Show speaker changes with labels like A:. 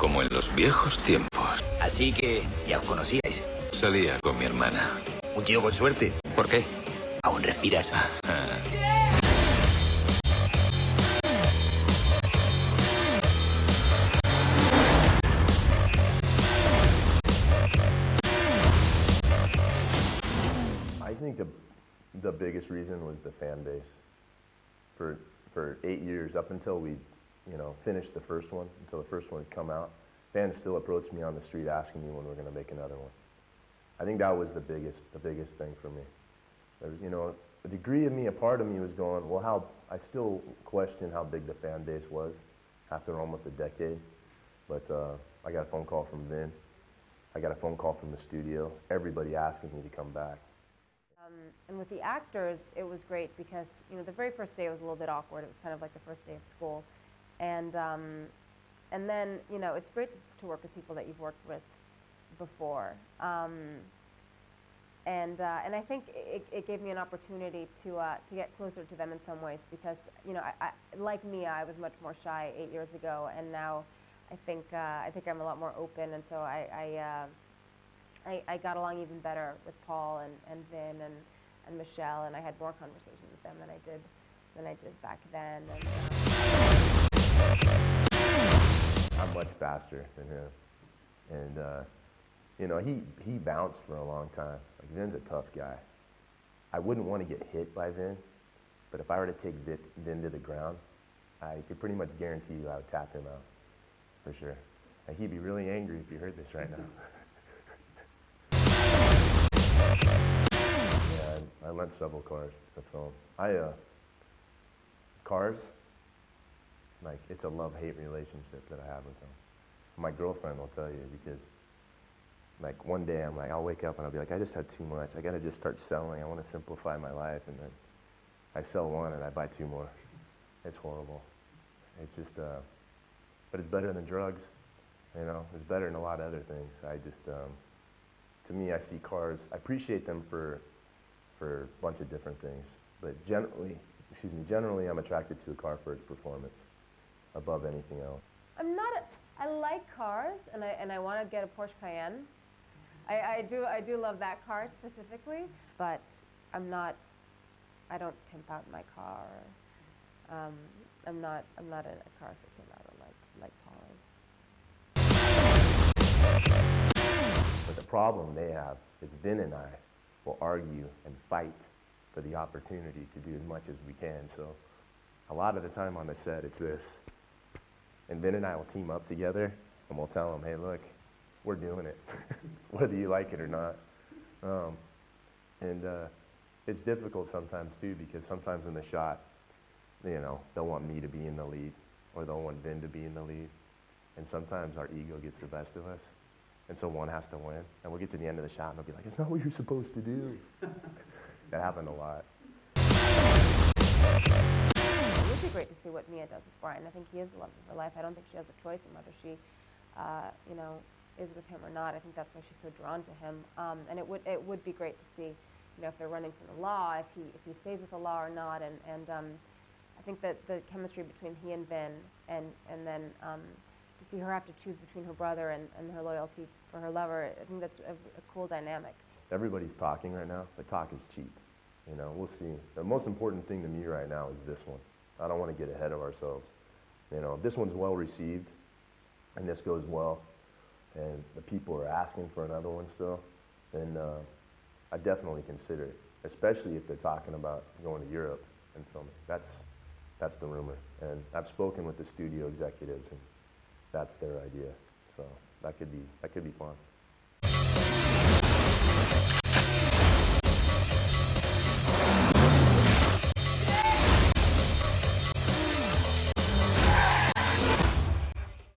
A: como en los viejos tiempos.
B: Así que ya os conocíais.
A: Salía con mi hermana.
B: Un tío con suerte.
A: ¿Por qué?
B: Aún respiras.
C: I think the biggest reason was the fan base. For 8 years, up until we, finished the first one, until the first one had come out, fans still approached me on the street asking me when we're going to make another one. I think that was the biggest thing for me. There was, a degree of me, a part of me was going, well, I still question how big the fan base was after almost a decade. But I got a phone call from Vin. I got a phone call from the studio. Everybody asking me to come back.
D: And with the actors, it was great because, the very first day was a little bit awkward. It was kind of like the first day of school. And then, it's great to work with people that you've worked with before. And I think it gave me an opportunity to get closer to them in some ways because, like me, I was much more shy 8 years ago, and now I think I'm a lot more open, and so I got along even better with Paul and Vin and Michelle, and I had more conversations with them than I did back then. And,
C: I'm much faster than him, and he bounced for a long time. Like Vin's a tough guy. I wouldn't want to get hit by Vin, but if I were to take Vin to the ground, I could pretty much guarantee you I would tap him out, for sure. And he'd be really angry if he heard this right now. Yeah, I lent several cars to film. Cars, like, it's a love-hate relationship that I have with them. My girlfriend will tell you because, like, one day I'm like, I'll wake up and I'll be like, I just had too much. I got to just start selling. I want to simplify my life. And then I sell one and I buy 2 more. It's horrible. It's just, but it's better than drugs. It's better than a lot of other things. I just, to me, I see cars, I appreciate them for a bunch of different things. But generally I'm attracted to a car for its performance above anything else.
D: I like cars, and I want to get a Porsche Cayenne. I do love that car specifically, but I don't pimp out my car. I'm not a car aficionado like Paul is.
C: But the problem they have is Vin and I will argue and fight for the opportunity to do as much as we can. So a lot of the time on the set, it's this. And Vin and I will team up together, and we'll tell them, hey, look, we're doing it, whether you like it or not. It's difficult sometimes, too, because sometimes in the shot, they'll want me to be in the lead, or they'll want Vin to be in the lead. And sometimes our ego gets the best of us, and so one has to win. And we'll get to the end of the shot, and they'll be like, it's not what you're supposed to do. That happened a lot.
D: It would be great to see what Mia does with Brian. I think he is the love of her life. I don't think she has a choice in whether she, is with him or not. I think that's why she's so drawn to him. And it would be great to see, if they're running from the law, if he stays with the law or not. And I think that the chemistry between he and Vin, and then to see her have to choose between her brother and her loyalty for her lover, I think that's a cool dynamic.
C: Everybody's talking right now, but talk is cheap. We'll see. The most important thing to me right now is this one. I don't want to get ahead of ourselves. If this one's well received, and this goes well, and the people are asking for another one still, then I definitely consider it, especially if they're talking about going to Europe and filming. That's the rumor. And I've spoken with the studio executives, and that's their idea. So that could be fun.